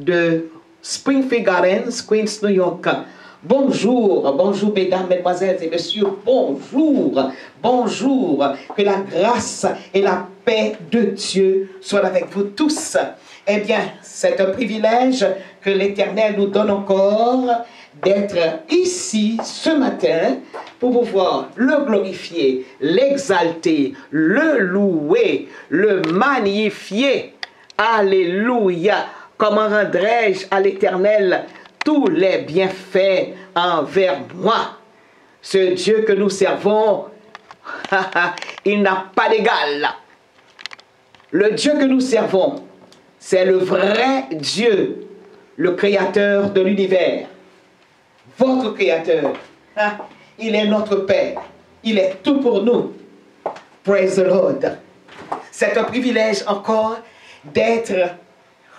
de Springfield Gardens, Queens, New York. Bonjour, bonjour mesdames, mesdemoiselles et messieurs, bonjour, bonjour. Que la grâce et la paix de Dieu soient avec vous tous. Eh bien, c'est un privilège que l'Éternel nous donne encore d'être ici ce matin pour pouvoir le glorifier, l'exalter, le louer, le magnifier. Alléluia. Comment rendrai-je à l'Éternel tous les bienfaits envers moi? Ce Dieu que nous servons, il n'a pas d'égal. Le Dieu que nous servons, c'est le vrai Dieu, le créateur de l'univers. Votre créateur, il est notre Père. Il est tout pour nous. Praise the Lord. C'est un privilège encore d'être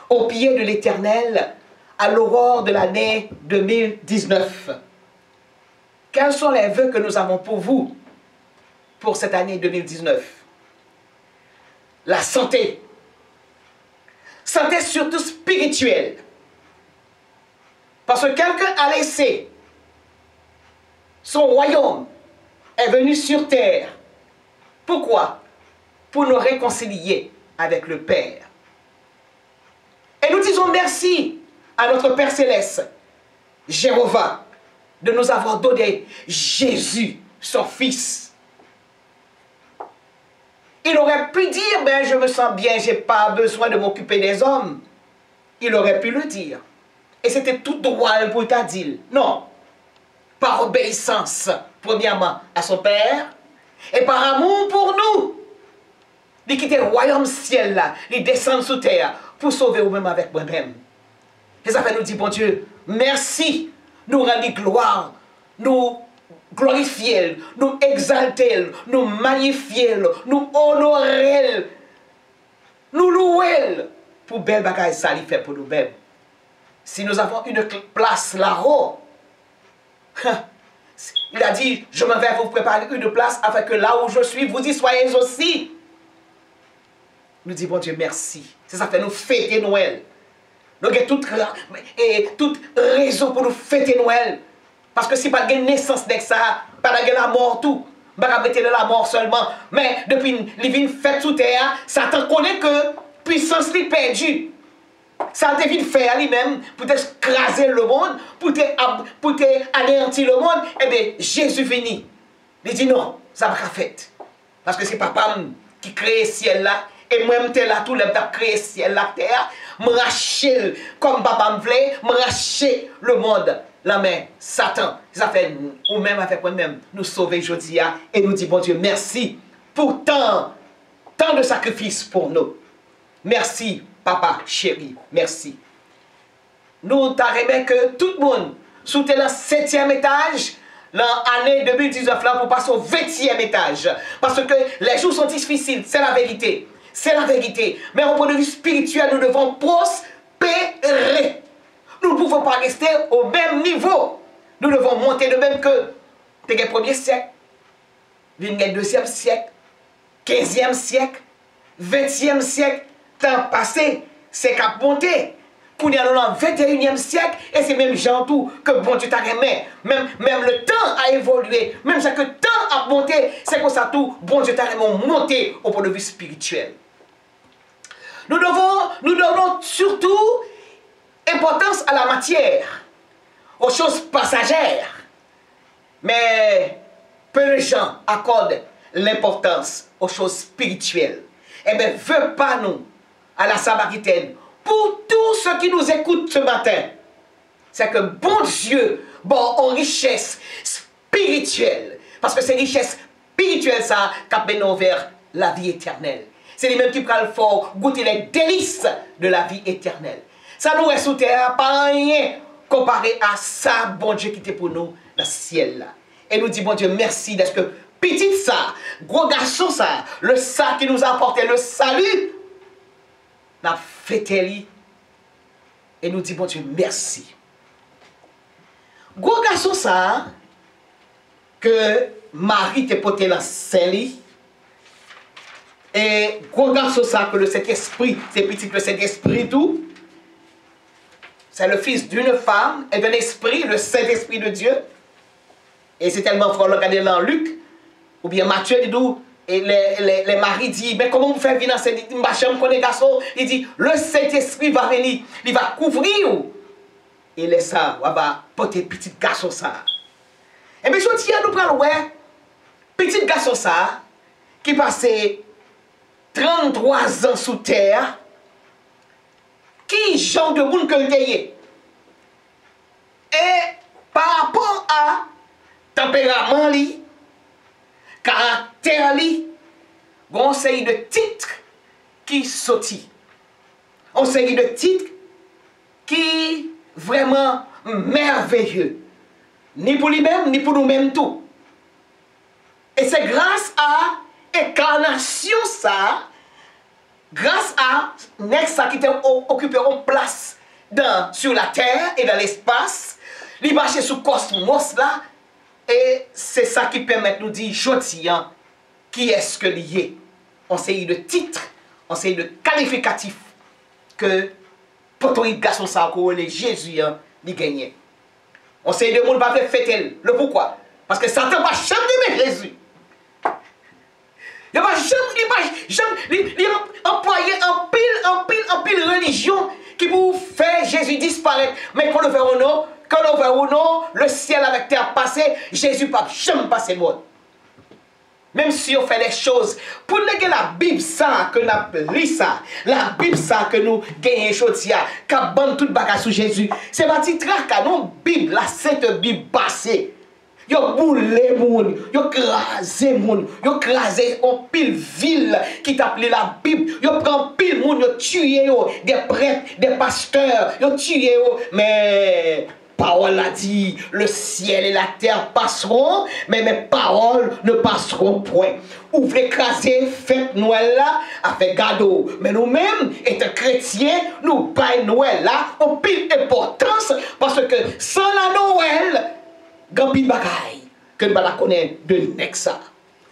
au pied de l'Éternel à l'aurore de l'année 2019. Quels sont les vœux que nous avons pour vous pour cette année 2019? La santé. Santé surtout spirituelle. Parce que quelqu'un a laissé son royaume, est venu sur terre. Pourquoi? Pour nous réconcilier avec le Père. Et nous disons merci à notre Père Céleste, Jéhovah, de nous avoir donné Jésus, son Fils. Il aurait pu dire, ben je me sens bien, je n'ai pas besoin de m'occuper des hommes. Il aurait pu le dire. Et c'était tout droit pour ta dire. Non. Par obéissance, premièrement, à son Père, et par amour pour nous. Il quitte le royaume ciel là, il descend sous terre pour sauver vous-même avec moi-même. Et ça fait nous dire, bon Dieu, merci, nous rendre gloire, nous glorifier, nous exalter, nous magnifier, nous honorer, nous louer pour belle bagaille ça il fait pour nous-mêmes. Si nous avons une place là-haut, il a dit, je m'en vais vous préparer une place afin que là où je suis, vous y soyez aussi. Nous disons, bon Dieu, merci. C'est ça fait nous fêter Noël. Nous avons toute raison pour nous fêter Noël. Parce que si pas de naissance de ça, pas de la mort tout. Pas de la mort seulement. Mais depuis les fêtes sous terre, Satan connaît que puissance est perdue. Ça a été fait à lui-même pour écraser le monde, pour anéantir le monde. Eh bien, Jésus venu. Il dit non, ça va pas fait. Parce que c'est papa qui crée le ciel là. Et moi-même, là, tout le monde a créé le ciel, la terre. Me racher, comme papa me voulait, me racher le monde. La main, Satan. Ça fait, ou même avec moi-même, nous sauver aujourd'hui. Et nous dit, bon Dieu, merci pour tant de sacrifices pour nous. Merci, papa, chéri, merci. Nous t'arrivons que tout le monde, sous le 7e étage, l'année 2019, là, pour passer au 20e étage. Parce que les jours sont difficiles, c'est la vérité. C'est la vérité. Mais au point de vue spirituel, nous devons prospérer. Nous ne pouvons pas rester au même niveau. Nous devons monter de même que le 1er siècle, le 2e siècle, 15e siècle, 20e siècle, temps passé, c'est qu'à monter. Pour nous dans le 21e siècle, et c'est même gens tout que bon Dieu t'a remis. Même le temps a évolué. Même ça que le temps a monté, c'est comme ça tout, bon Dieu t'a remis monter au point de vue spirituel. Nous donnons surtout importance à la matière, aux choses passagères. Mais peu de gens accordent l'importance aux choses spirituelles. Eh bien, veut pas nous, à la Samaritaine, pour tous ceux qui nous écoutent ce matin, c'est que bon Dieu, bon, en richesse spirituelle, parce que c'est richesse spirituelle ça, qui mène vers la vie éternelle. C'est les mêmes qui prennent le fort, goûter les délices de la vie éternelle. Ça nous reste sous terre, pas rien comparé à ça, bon Dieu, qui était pour nous dans le ciel là. Et nous dit, bon Dieu, merci d'être que petit ça, gros garçon ça, le ça qui nous a apporté le salut, n'a fêté et nous dit, bon Dieu, merci. Gros garçon ça, que Marie te porté dans Saint-Lit, et gros garçon ça, que le Saint-Esprit, c'est petit le Saint-Esprit tout, c'est le fils d'une femme et d'un esprit, le Saint-Esprit de Dieu. Et c'est tellement fort, regardez dans Luc, ou bien Matthieu, il dit, et les maris disent, mais comment vous faites venir dans cette chambre, garçon? Il dit, le Saint-Esprit va venir, il va couvrir. Et laisse ça, on va porter petit garçon ça. Et bien, je tiens à nous prendre, ouais, petit garçon ça, qui passait 33 ans sous terre, qui genre de monde que le gagne. Et par rapport à tempérament li, caractère li, on série de titres qui sorti. On série de titres qui vraiment merveilleux. Ni pour lui-même, ni pour nous-mêmes tout. Et c'est grâce à l'incarnation ça, grâce à next ça qui occupé une place sur la terre et dans l'espace, il marche sous le cosmos là, et c'est ça qui permet de nous dire, jodi, qui est-ce que lié? On sait de titres, on sait de qualificatifs que pour garçon ça, que Jésus il gagnait. On sait de monde pas faire fêter. Le pourquoi? Parce que Satan va jamais aimer Jésus. Il va jamais employer en pile religion qui pour faire Jésus disparaître. Mais quand on verra non, le ciel avec terre passé, Jésus ne va jamais passer mort. Même si on fait des choses, pour que la Bible ça, que nous lisons ça, la Bible ça, que nous gagnons choses, qui abandonne tout le bagage sur Jésus, c'est pas petit trac, non, Bible, la sainte Bible passée. Yo boulé moun, yo crasé moun, yo crasé en pile ville qui t'appelait la Bible, yo prend pile moun, yo tué yo, des prêtres, des pasteurs, yo tué yo, mais parole a dit, le ciel et la terre passeront, mais mes paroles ne passeront point. Ouvrez craser, fête Noël là, a fait gado. Mais nous-mêmes, étant chrétiens, nous baillons Noël là, en pile importance, parce que sans la Noël, Gambi bagaille, que nous ne connaissons de Nexa.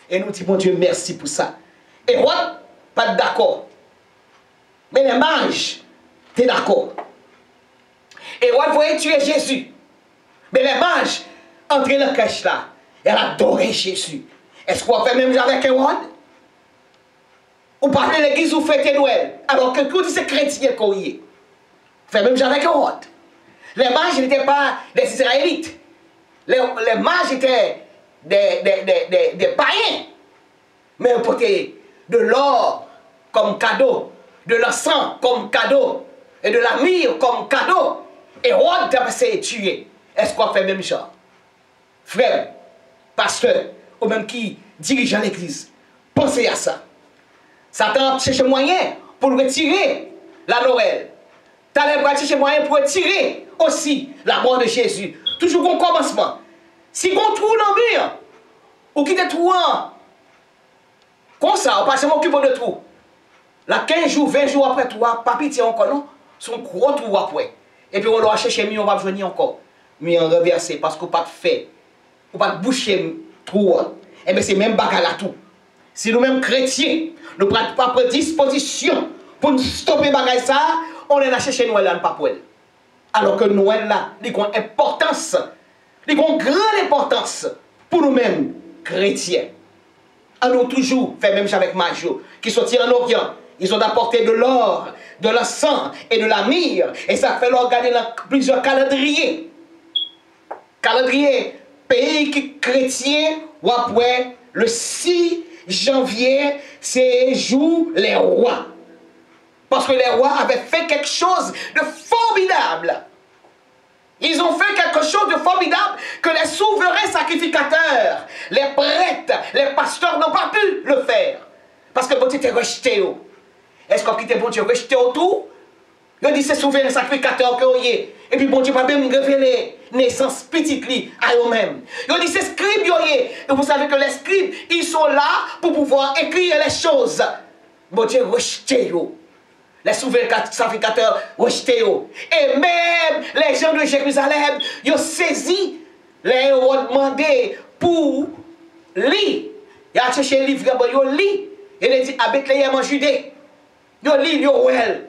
Et nous disons, mon Dieu, merci pour ça. Et moi, pas d'accord. Mais les mages, tu es d'accord. Et moi, vous voyez tuer Jésus. Mais les mages, entrez dans la crèche là, et elle adorait Jésus. Est-ce qu'on fait même avec Hérode? Ou parlez de l'église ou fêtez Noël, alors que quand c'est chrétien qu'on y est. Fait même avec Hérode. Les mages n'étaient pas des Israélites. Les mages étaient des païens, mais ils portaient de l'or comme cadeau, de l'encens comme cadeau, et de la myrrhe comme cadeau. Et Hérode a passé tué. Est-ce qu'on fait même genre? Frère, pasteur, ou même qui dirige l'église, pensez à ça. Satan cherche moyen pour retirer la Noël. Taleb va chercher moyen pour retirer aussi la mort de Jésus. Toujours un commencement. Si on trouve dans le mur, ou qui te trouve comme ça, on passe m'occupe de tout. Là, 15 jours, 20 jours après toi, pas pitié encore, non? Son gros trou après. Et puis on doit chercher mieux, on va venir encore. Mais on reverser parce qu'on pas de fait. On pas de boucher trou. Et bien c'est même bagarre là tout. Si nous-mêmes chrétiens, nous ne prenons pas disposition pour nous stopper bagarre ça, on est là chercher Noël là, pas pour elle. Alors que Noël là, il a une importance, il a une grande importance pour nous-mêmes, chrétiens. On nous toujours fait même avec Majo, qui sont en Orient. Ils ont apporté de l'or, de l'encens et de la myrrhe. Et ça fait leur regarder dans plusieurs calendriers. Calendrier, pays qui chrétien, ou après le 6 janvier, c'est jour les rois. Parce que les rois avaient fait quelque chose de formidable. Ils ont fait quelque chose de formidable que les souverains sacrificateurs, les prêtres, les pasteurs n'ont pas pu le faire. Parce que bon Dieu était rejeté. Est-ce qu'on quitte bon Dieu rejeté autour? Il dit c'est souverains sacrificateurs que vous avez. Et puis bon Dieu pas même révéler naissance petite li à eux-mêmes. Il dit c'est scribes yo. Et vous savez que les scribes, ils sont là pour pouvoir écrire les choses. Bon Dieu rejeté yo. Les souverains sacrificateurs rejetés. Et même les gens de Jérusalem, ils ont saisi, les ont demandé pour lire. Ils ont cherché un livre, ils ont lu. Et ils ont dit à Bethléem en Judée. Ils ont lu, ils ont well.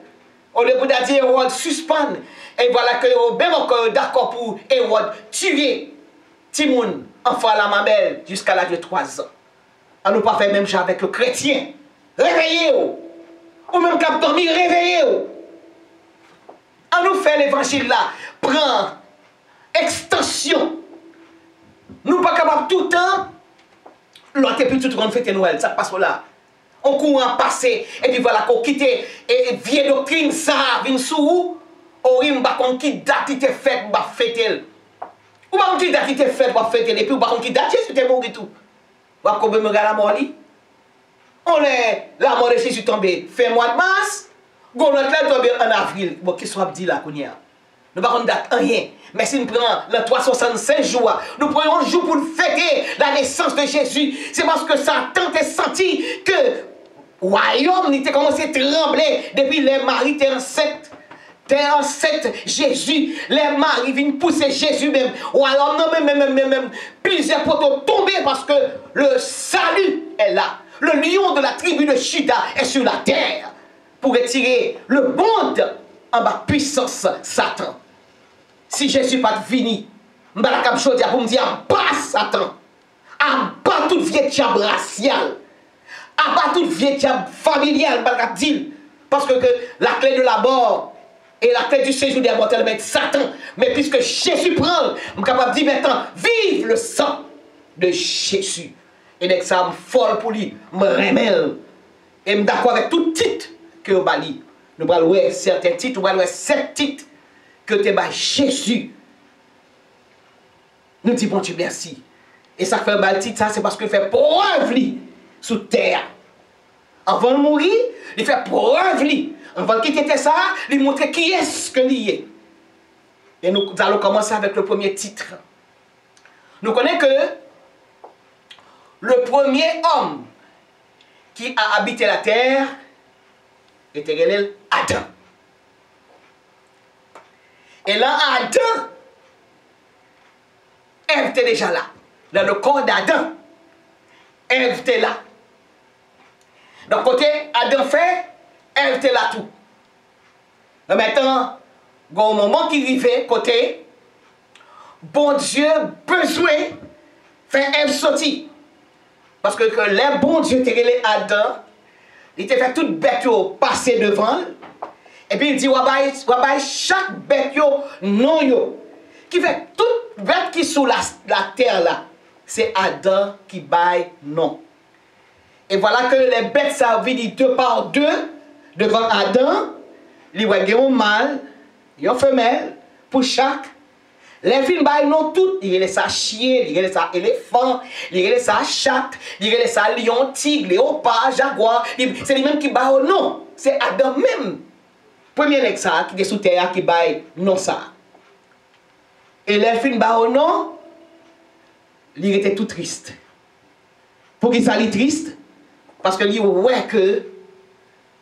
On les a dit, ils ont suspend. Et voilà que même encore d'accord pour Hérode tuer Timoun, enfant à la mamelle, jusqu'à l'âge de 3 ans. On ne pas faire même chose avec le chrétien. Réveillez-vous. Ou même quand dormi, réveillez-vous. On nous fait l'évangile là. Prend extension. Nous pas capables tout le temps. L'autre et puis tout le monde fête Noël. Ça passe là. On court en passé. Et puis voilà qu'on quitte. Et vieille doctrine, ça vient sous. Ou il va qu'on quitte date qui était faite, va fêter. Ou pas qu'on quitte date qui était faite, va fêter. Et puis ou pas qu'on quitte date, Jésus était mort et tout. Ou pas qu'on me regarde la mort. On est la mort de Jésus tombée fin mois de mars. Gon l'autre là tombé en avril. Bon, qu'est-ce qu'on dit là, Kounia? Nous ne pouvons pas date rien. Mais si nous prenons les 365 jours, nous prenons un jour pour fêter la naissance de Jésus. C'est parce que Satan a senti que le royaume était commencé à trembler depuis les maris étaient enceintes. T'es enceinte, Jésus, les maris viennent pousser Jésus même. Ou alors, non, même, plusieurs poteaux tombés parce que le salut est là. Le lion de la tribu de Juda est sur la terre pour retirer le monde en bas puissance Satan. Si Jésus n'est pas venu, je vais pour me dire, en bas Satan, en bas toute vieille diable raciale, en bas toute vieille diable familiale, parce que la clé de la mort et la clé du séjour des mortels, c'est Satan. Mais puisque Jésus prend, je suis capable de dire maintenant, vive le sang de Jésus. Et dès que ça me folle pour lui, me remèle. Et je suis d'accord avec tout titre que vous avez. Nous allons voir certains titres, nous allons voir 7 titres que tu as Jésus. Nous disons, bon Dieu, merci. Et ça fait un titre, ça c'est parce qu'il fait preuve sous terre. Avant de mourir, il fait preuve. Avant de quitter ça, il montre qui est-ce que il est. Et nous allons commencer avec le premier titre. Nous connaissons que le premier homme qui a habité la terre était Adam. Et là, Adam, Ève était déjà là. Dans le corps d'Adam, Ève était là. Donc, côté Adam fait, Ève était là tout. Mais maintenant, il y a un moment qui arrive, côté, bon Dieu besoin faire Ève sortir. Parce que les bon Dieu était relé Adam, il était fait toute bête passer devant. Et puis il dit, wabay chaque bête non yo. Qui fait toute bête qui sous la terre là, c'est Adam qui baille non. Et voilà que les bêtes ça vit 2 par 2 devant Adam. Il y a un mâle, une femelle pour chaque. Les filles baillent non toutes. Il y a ça chien, il y a ça éléphant, il y a ça chat, il y a ça lion, tigre, léopard, jaguar. C'est les mêmes qui baillent non. C'est Adam même. Premier nèg ça qui est sous terre qui baille non ça. Et les filles baillent non. Il était tout triste. Pour qu'il soit triste, parce que il ouais que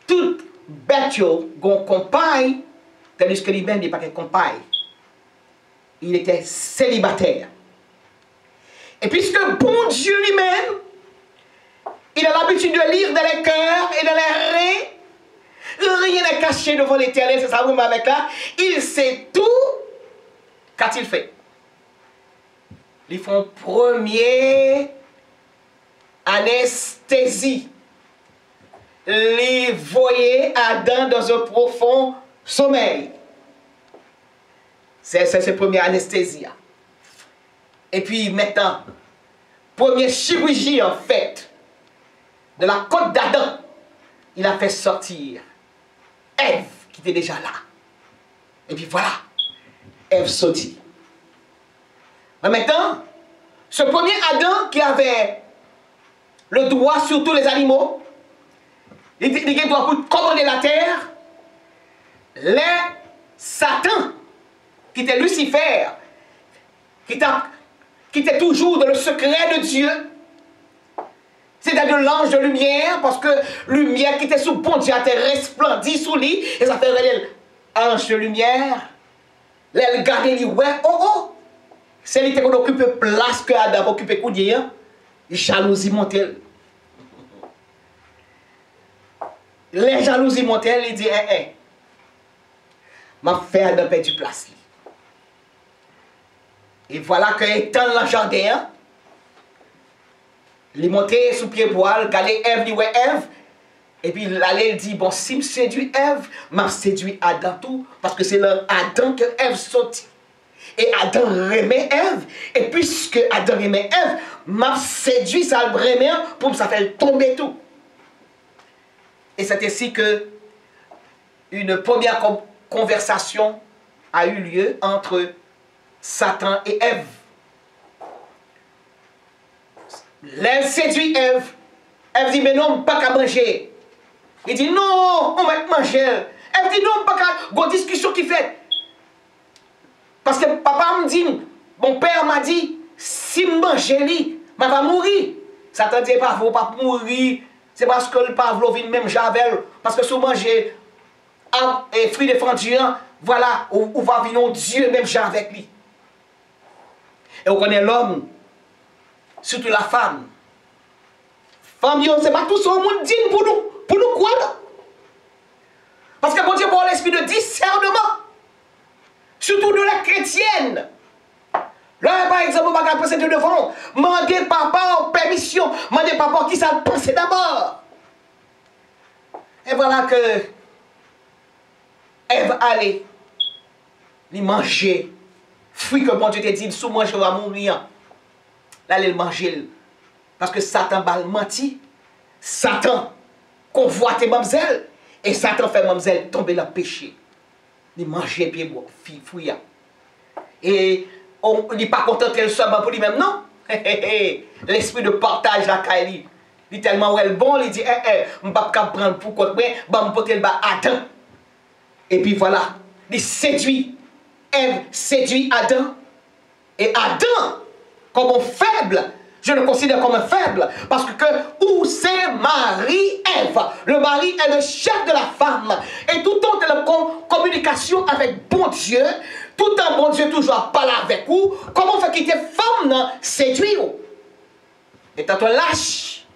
toute bête yo gon compagne, tandis que lui-même n'est pas qu'un compagne. Il était célibataire. Et puisque bon Dieu lui-même, il a l'habitude de lire dans les cœurs et dans les reins, rien n'est caché devant l'Éternel, c'est ça vous avec là, il sait tout, qu'a-t-il fait? Ils font premier anesthésie. Les voyaient Adam dans un profond sommeil. C'est cette première anesthésie. Et puis maintenant, première chirurgie en fait, de la côte d'Adam, il a fait sortir Ève qui était déjà là. Et puis voilà, Ève sortit. Mais maintenant, ce premier Adam qui avait le droit sur tous les animaux, il a le droit pour commander la terre, les Satan, qui était Lucifer, qui était toujours dans le secret de Dieu, c'est-à-dire l'ange de lumière, parce que lumière qui était sous bon Dieu était resplendie sous lui, et ça fait l'ange de lumière, elle gardait lui, ouais, oh, c'est lui qui occupe place que Adam occupait coudier, jalousie montelle. Les jalousies montelles, il dit, m'a fait Adam perdre du place. Et voilà que étant dans le jardin, il est monté sous pied poil, regardez Ève, il ouais Ève. Et puis il dit, bon, si je séduis Ève, m'a séduit Adam tout, parce que c'est là Adam que Ève sortit. Et Adam remet Ève, et puisque Adam remet Ève, m'a séduit ça le remet pour me faire tomber tout. Et c'est ainsi que une première conversation a eu lieu entre Satan et Ève. L'Ève séduit Ève. Ève dit, mais non, pas qu'à manger. Il dit, non, on va manger. Ève dit, non, pas qu'à... Une discussion qui fait. Parce que papa me dit, mon père m'a dit, si je mange, je vais mourir. Satan dit, pas mourir. C'est parce que le pavlo vient même javel. Parce que si vous mangez et fruits défendus, voilà, on va venir Dieu même genre avec lui. Et on connaît l'homme, surtout la femme. Femme, c'est pas tout ce monde dit pour nous quoi là? Parce que bon Dieu pour l'esprit de discernement, surtout de la chrétienne. Là, par exemple, on va passer de devant, mandez papa permission, mandez papa qui ça pensait d'abord. Et voilà que Ève allait lui manger fruit que bon Dieu te dit, sous manger va mourir. Là, elle manger. Parce que Satan va mentir. Satan convoite mademoiselle. Et Satan fait mademoiselle tomber dans le péché. Il mange bien fruit. Et on n'est pas content qu'elle soit pour lui-même, non? L'esprit de partage la Kaili. Il est tellement bon, il dit, je ne vais pas prendre pour quoi, je vais porter le bas Adam. Et puis voilà, il séduit. Ève séduit Adam. Et Adam, comme un faible, je le considère comme un faible. Parce que où c'est Marie-Ève? Le mari est le chef de la femme. Et tout le temps de la communication avec bon Dieu, tout le temps bon Dieu toujours parle avec vous. Comment fait quitter femme séduire? Et tant lâche,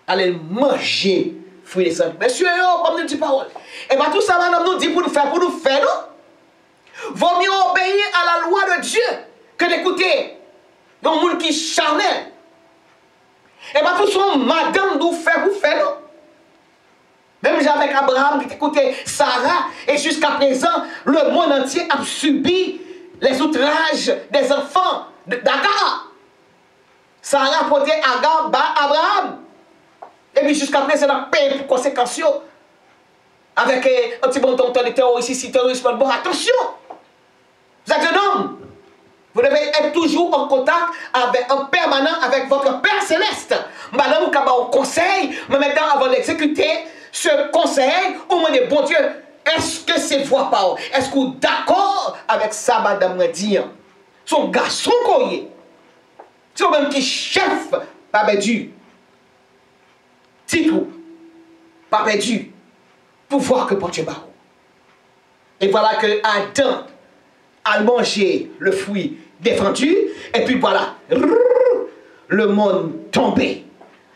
allez manger fruits des sangs. Monsieur, comme nous dit parole. Et bien tout ça, madame, nous dit pour nous faire, non? Vaut mieux obéir à la loi de Dieu que d'écouter un monde qui est charnel. Et bien tout ça, madame, nous fait, non? Même avec Abraham qui écoutait Sarah, et jusqu'à présent, le monde entier a subi les outrages des enfants d'Agar. Sarah portait Agar à Abraham. Et puis jusqu'à présent, on a payé pour conséquences. Avec un petit bon temps de terrorisme, ici, terrorisme, bon, attention! Vous êtes un homme. Vous devez être toujours en contact avec, en permanent avec votre Père Céleste. Madame, vous avez un conseil, mais maintenant, avant d'exécuter ce conseil, au moins de bon Dieu, est-ce que c'est voix parole? Est-ce que vous êtes d'accord avec ça, madame me dit? Son garçon qu'on y est. C'est même qui chef, pas perdu. Titre, pas perdu. Pour voir que bon Dieu bat. Et voilà que Adam a mangé le fruit défendu. Et puis voilà, le monde tombé.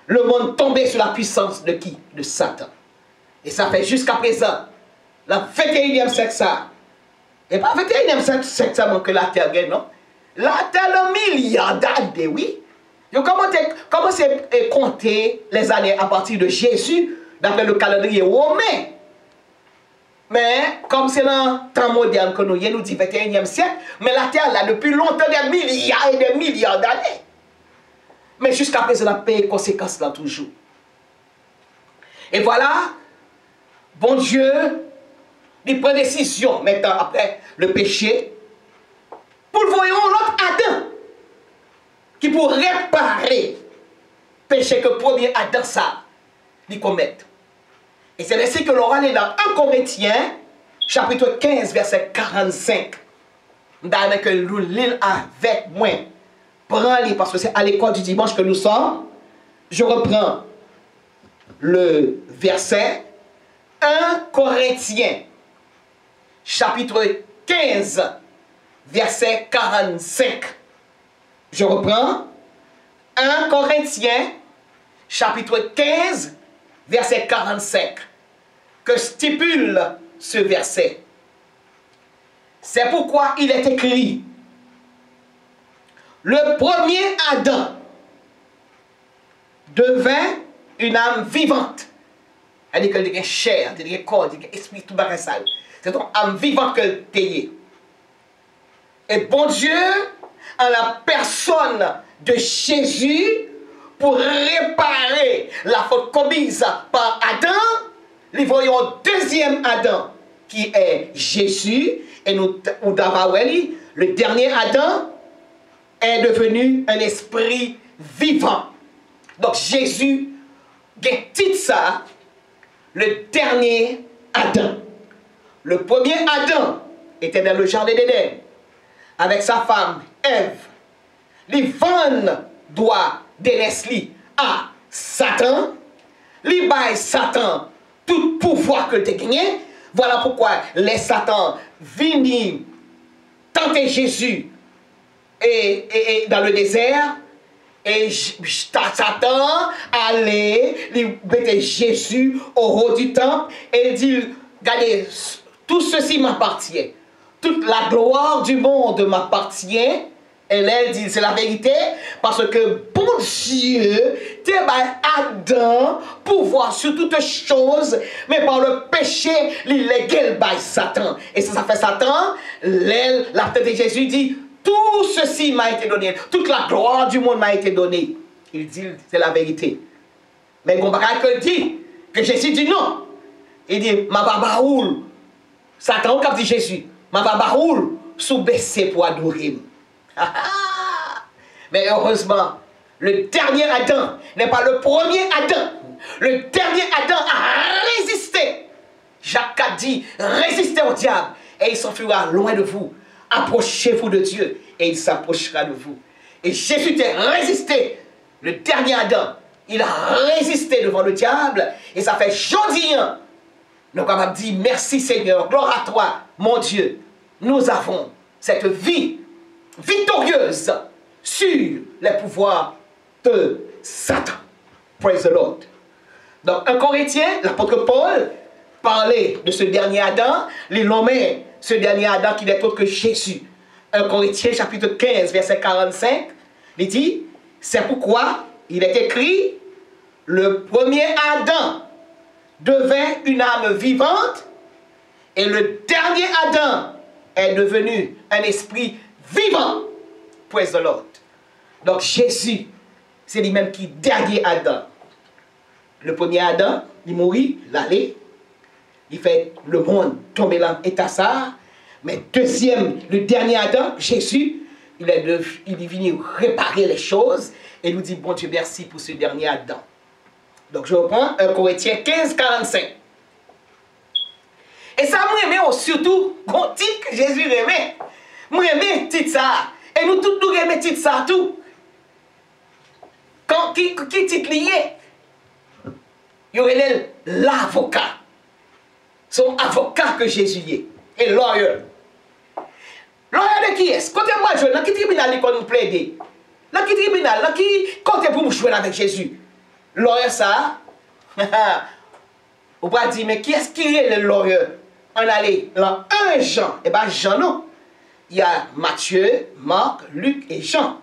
Le monde tombé sous la puissance de qui? De Satan. Et ça fait jusqu'à présent, la 21e siècle ça. Et pas 21e siècle ça, que la terre gagne, non? La terre, le milliard d'années, oui. Ils commencé à compter les années à partir de Jésus, d'après le calendrier romain. Mais, comme c'est dans le temps moderne que nous dit 21e siècle, mais la terre là, depuis longtemps, des milliards et des milliards d'années. Mais jusqu'à présent, on a payé les conséquences là toujours. Et voilà, bon Dieu, il prend décision maintenant après le péché, pour le voyons l'autre Adam, qui pour réparer le péché que le premier Adam ça, il commet. Et c'est ainsi que l'on est dans 1 Corinthiens, chapitre 15, verset 45. D'ailleurs que nous lisons avec moi. Prends-les parce que c'est à l'école du dimanche que nous sommes. Je reprends le verset 1 Corinthiens, chapitre 15, verset 45. Je reprends 1 Corinthiens, chapitre 15, verset 45. Que stipule ce verset? C'est pourquoi il est écrit, le premier Adam devint une âme vivante. Elle dit qu'elle a chair, elle a corps, elle a esprit, tout bagage sale. C'est une âme vivante qu'elle a. Et bon Dieu, en la personne de Jésus, pour réparer la faute commise par Adam, nous voyons un deuxième Adam qui est Jésus. Et nous avons le dernier Adam est devenu un esprit vivant. Donc Jésus, dit ça, le dernier Adam. Le premier Adam était dans le jardin d'Éden avec sa femme Ève. L'Ivan doit délaisser à Satan. L'Ibaï Satan tout pouvoir que tu as gagné. Voilà pourquoi les Satan viennent tenter Jésus et dans le désert. Et Satan allait mettre Jésus au haut du temple et dit, regardez, tout ceci m'appartient. Toute la gloire du monde m'appartient. Et elle dit, c'est la vérité, parce que bon Dieu, t'es Adam, pouvoir sur toutes choses, mais par le péché, l'illégal by Satan. Et ça fait Satan, la tête de Jésus dit, tout ceci m'a été donné, toute la gloire du monde m'a été donnée. Il dit, c'est la vérité. Mais bon, que dit, que Jésus dit non. Il dit, ma babaoul, Satan, comme dit Jésus, ma babaoul, sous baissé pour adorer. Mais heureusement, le dernier Adam n'est pas le premier Adam. Le dernier Adam a résisté. Jacques a dit, résistez au diable et il s'enfuira loin de vous. Approchez-vous de Dieu et il s'approchera de vous. Et Jésus a résisté. Le dernier Adam, il a résisté devant le diable et ça fait jodi. Nous avons dit merci Seigneur, gloire à toi, mon Dieu. Nous avons cette vie victorieuse sur les pouvoirs de Satan. Praise the Lord. Donc, 1 Corinthiens, l'apôtre Paul parlait de ce dernier Adam, il nommait ce dernier Adam qui n'est autre que Jésus. 1 Corinthiens, chapitre 15, verset 45, il dit, c'est pourquoi il est écrit, le premier Adam devint une âme vivante et le dernier Adam est devenu un esprit vivant. Praise the Lord. Donc Jésus, c'est lui-même qui est dernier Adam. Le premier Adam, il mourit, il allait, il fait le monde tomber dans l'état ça. Mais le dernier Adam, Jésus, il est venu réparer les choses et nous dit, bon Dieu, merci pour ce dernier Adam. Donc je reprends 1 Corinthiens 15, 45. Et ça, moi, aimé surtout, qu'on dit que Jésus aimait. Moi, aimé, titre ça. Et nous tous, nous aimons titre ça, tout. Qui titre lié? Il y aurait l'avocat. Son avocat que Jésus est. Et lawyer. Lawyer de qui est-ce? Quand moi, je dans qui tribunal il nous plaide? Dans qui tribunal? Dans qui côté pour nous jouer avec Jésus? Lawyer ça? On va dire, mais qui est-ce qui est le lawyer? On allait dans 1 Jean. Eh bien, Jean, non. Il y a Matthieu, Marc, Luc et Jean.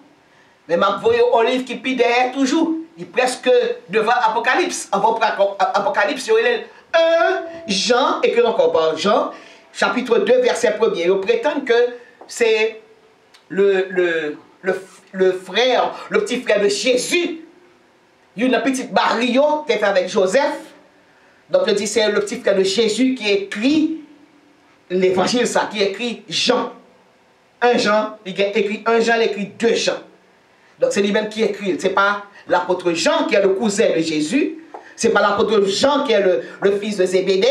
Mais ma voyez un livre qui pide derrière toujours. Il est presque devant Apocalypse. Avant Apocalypse, il y a 1 Jean, écrit encore par Jean, chapitre 2, verset 1er. Ils prétendent que c'est le frère, le petit frère de Jésus. Il y a une petite barillon qui est fait avec Joseph. Donc, il dit c'est le petit frère de Jésus qui écrit l'évangile, ça, qui écrit Jean. 1 Jean, il écrit 1 Jean, il écrit 2 Jean. Donc, c'est lui-même qui écrit. Ce n'est pas l'apôtre Jean qui est le cousin de Jésus. Ce n'est pas l'apôtre Jean qui est le fils de Zébédée,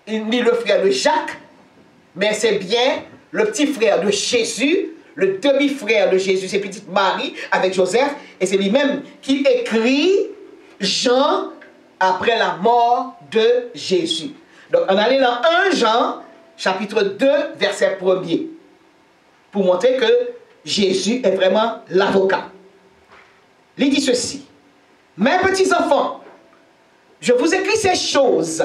ni le frère de Jacques. Mais c'est bien le petit frère de Jésus, le demi-frère de Jésus, c'est petite Marie avec Joseph. Et c'est lui-même qui écrit Jean après la mort de Jésus. Donc, on allait dans 1 Jean, chapitre 2, verset 1er, pour montrer que Jésus est vraiment l'avocat. Il dit ceci. Mes petits enfants, je vous écris ces choses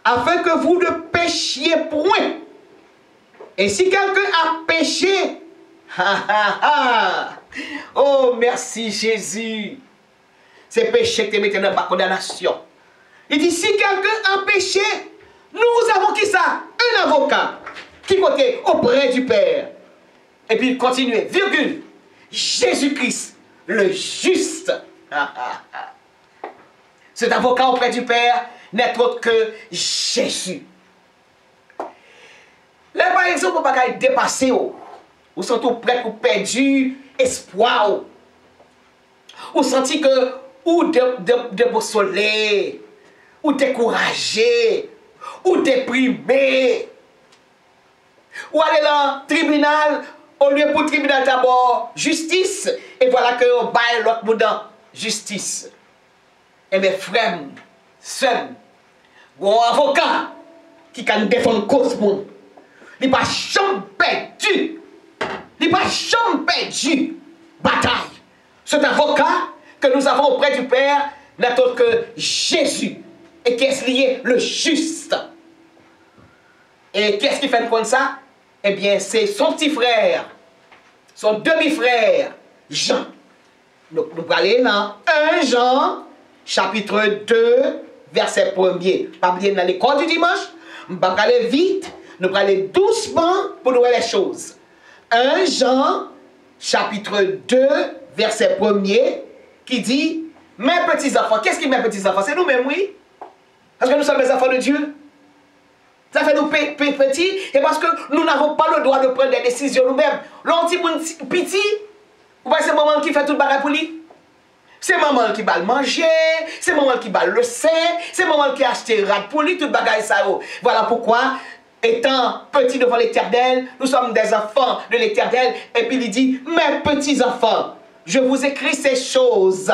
afin que vous ne péchiez point. Et si quelqu'un a péché, oh merci Jésus, c'est péché que tu mets dans la condamnation. Il dit, si quelqu'un a péché, nous avons qui ça? Un avocat qui côté auprès du Père. Et puis il continue, virgule, Jésus-Christ, le juste. Cet avocat auprès du Père n'est autre que Jésus. Là, par exemple, on ne peut pas dépasser, ou sont tout prêts pour perdre espoir, ou sentir que, ou de beau soleil, ou découragé, ou déprimé, ou aller dans le tribunal, au lieu pour le tribunal d'abord, justice, et voilà que on baille l'autre bout dans justice. Et mes frères, seuls, un avocat qui can défendre cause pour il n'a pas jamais perdu. Il n'a pas jamais perdu bataille. Cet avocat que nous avons auprès du Père n'est autre que Jésus. Et qui est lié? Le juste. Et qu'est-ce qui fait comme ça? Eh bien, c'est son petit frère, son demi-frère, Jean. Donc, nous allons aller dans 1 Jean, chapitre 2, verset 1er. Pas oublier dans l'école du dimanche, nous allons aller vite, nous allons aller doucement pour nous voir les choses. 1 Jean, chapitre 2, verset 1er, qui dit, mes petits enfants, qu'est-ce qui mes petits enfants? C'est nous-mêmes, oui. Parce que nous sommes les enfants de Dieu. Ça fait nous petits, et parce que nous n'avons pas le droit de prendre des décisions nous-mêmes. L'anti petit, vous voyez, c'est maman qui fait tout le bagage pour lui. C'est maman qui va le manger, c'est maman qui va le sein, c'est maman qui a acheté rat pour lui, tout le bagage ça. Voilà pourquoi, étant petit devant l'Éternel, nous sommes des enfants de l'Éternel. Et puis il dit, mes petits enfants, je vous écris ces choses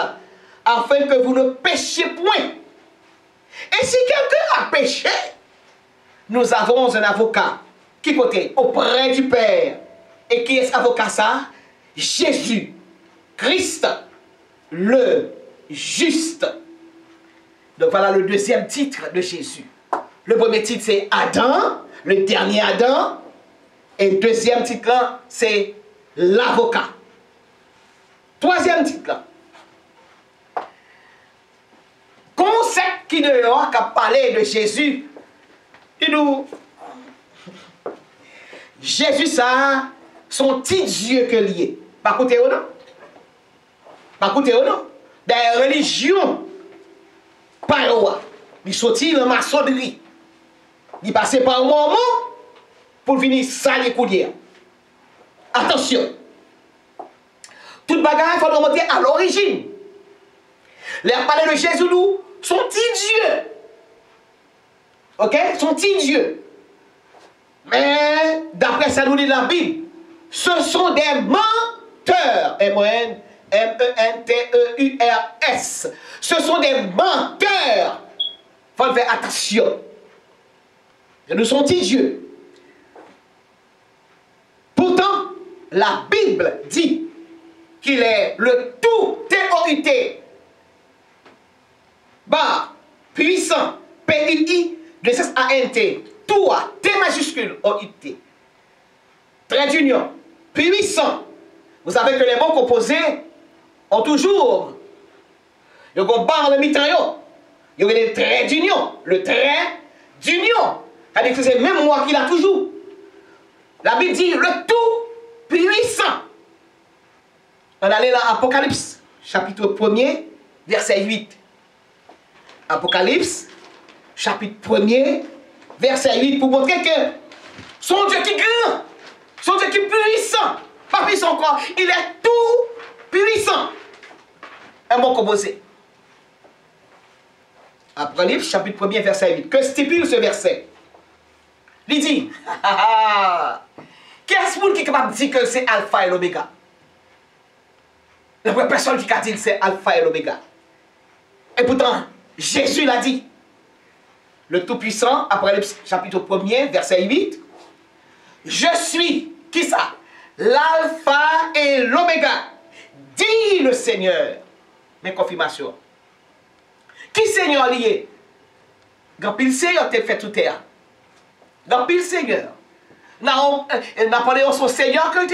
afin que vous ne péchiez point. Et si quelqu'un a péché, nous avons un avocat qui côté auprès du Père. Et qui est cet avocat ça? Jésus, Christ, le juste. Donc voilà le deuxième titre de Jésus. Le premier titre c'est Adam, le dernier Adam. Et le deuxième titre là, c'est l'avocat. Troisième titre là. Concept qui dehors qui a parlé de Jésus. Il nous. Jésus, ça, son petit Dieu que lié. Pas écouter ou non? Pas écouter ou non? Des religions, pas roi. Il sortit dans la maçonnerie. Il passait par un moment pour venir salir coudière. Attention. Toute bagarre, il faut remonter à l'origine. Les parler de Jésus, nous, son petit Dieu. Ok? Son petit Dieu. Mais, d'après ça nous dit dans la Bible, ce sont des menteurs. M-E-N-T-E-U-R-S. Ce sont des menteurs. Il faut faire attention. Et nous sommes petits Dieu. Pourtant, la Bible dit qu'il est le tout T-O-U-T. Bar, puissant, P-U-I, de S-A-N-T, tout à T majuscule, O-U-T. Trait d'union, puissant. Vous savez que les mots composés ont toujours, il y a un bar le mi-temps, il y a des traits d'union, le trait d'union. C'est-à-dire que c'est le même moi qu'il a toujours. La Bible dit le tout puissant. On allait dans Apocalypse, chapitre 1er, verset 8. Apocalypse, chapitre 1er, verset 8, pour montrer que son Dieu qui est grand, son Dieu qui est puissant, pas puissant encore, il est tout puissant. Un mot composé. Apocalypse, chapitre 1er, verset 8. Que stipule ce verset? Il dit, qu'est-ce qui est capable de dire que c'est Alpha et l'Oméga? La première personne qui a dit que c'est Alpha et l'Oméga. Et pourtant, Jésus l'a dit. Le Tout-Puissant, Apocalypse chapitre 1er, verset 8. Je suis, qui ça? L'Alpha et l'Oméga, dit le Seigneur. Mais confirmation. Qui Seigneur lié? Quand il Seigneur t'a fait tout terre. Dans pile Seigneur. Napoléon son seigneur que le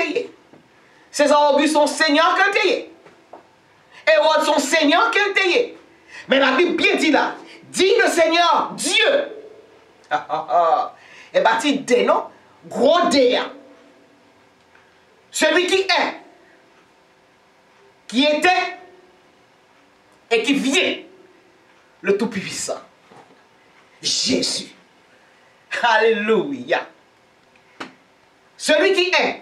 César Auguste son seigneur que le Hérode son seigneur que le Mais la Bible bien dit là, dit le Seigneur, Dieu. Et bâti des noms, gros déa. Celui qui était et qui vient, le Tout-Puissant. Jésus. Alléluia. Celui qui est,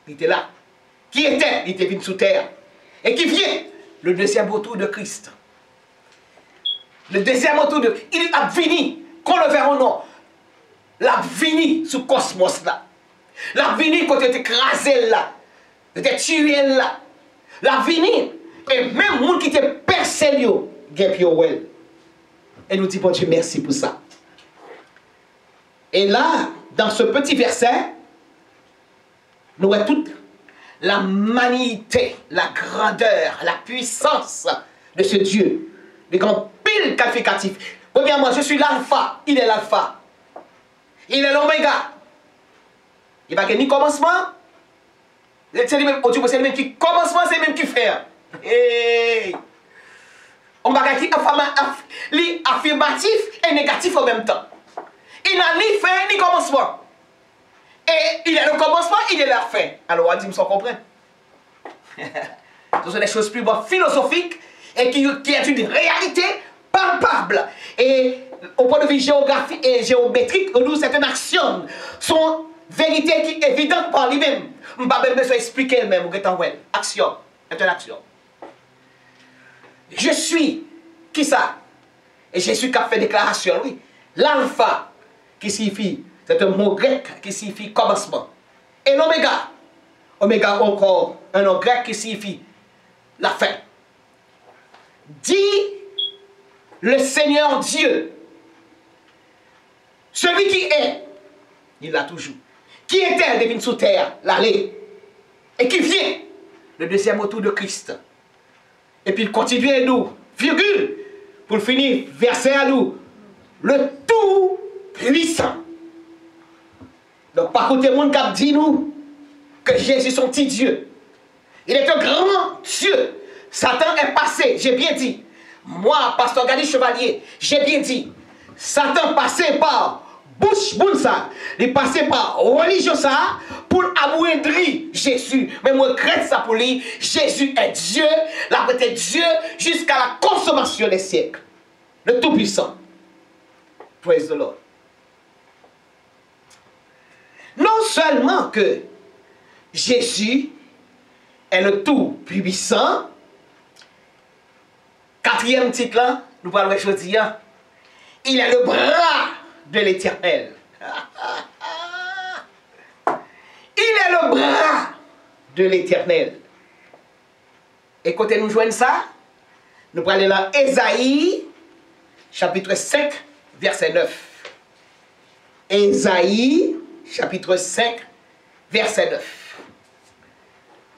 il était là. Qui était, il était venu sous terre. Et qui vient, le deuxième retour de Christ. Le deuxième retour de... Il a fini, qu'on le verra ou non. Il a fini sous cosmos là. Il a fini quand il était écrasé là. Il était tué là. Il a fini. Et même les gens qui étaient percés, well. Et nous disons, bon Dieu, merci pour ça. Et là, dans ce petit verset, nous voyons toute la magnité, la grandeur, la puissance de ce Dieu. Les grands piles qualificatifs. Premièrement, je suis l'alpha, il est l'alpha. Il est l'oméga. Il n'y a pas ni commencement. C'est le même qui commencement, c'est le même qui fait. Hey. On va dire qu'il affirmatif et négatif en même temps. Il n'a ni fin ni commencement. Et il est le commencement, il est la fin. Alors on dit, me comprendre. Ce sont des choses plus philosophiques et qui est une réalité palpable. Et au point de vue géographique et géométrique, nous, c'est une action. Son vérité qui est évidente par lui-même. Je ne vais pas besoin d'expliquer elle-même. Action. C'est une action. Je suis. Qui ça? Et Jésus qui a fait déclaration, oui. L'alpha, qui signifie, c'est un mot grec qui signifie commencement. Et l'oméga. Oméga encore, un nom grec qui signifie la fin. Dit le Seigneur Dieu. Celui qui est, il l'a toujours. Qui était, devine sous terre, l'aller. Et qui vient, le deuxième retour de Christ. Et puis il continue à nous, virgule, pour finir, verset à nous, le tout puissant. Donc par contre, mon cap dit nous que Jésus est son petit Dieu. Il est un grand Dieu. Satan est passé, j'ai bien dit. Moi, pasteur Gali Chevalier, j'ai bien dit. Satan passé par bouche ça, il est passé par religion ça pour amoindrir Jésus. Mais moi, je crains ça pour lui. Jésus est Dieu, la est Dieu jusqu'à la consommation des siècles. Le Tout-Puissant. Praise the Lord. Non seulement que Jésus est le Tout-Puissant, quatrième titre là, nous parlons aujourd'hui, il est le bras de l'Éternel. Il est le bras de l'Éternel. Et quand nous joignons ça, nous allons aller dans Ésaïe, chapitre 5, verset 9. Ésaïe, chapitre 5, verset 9.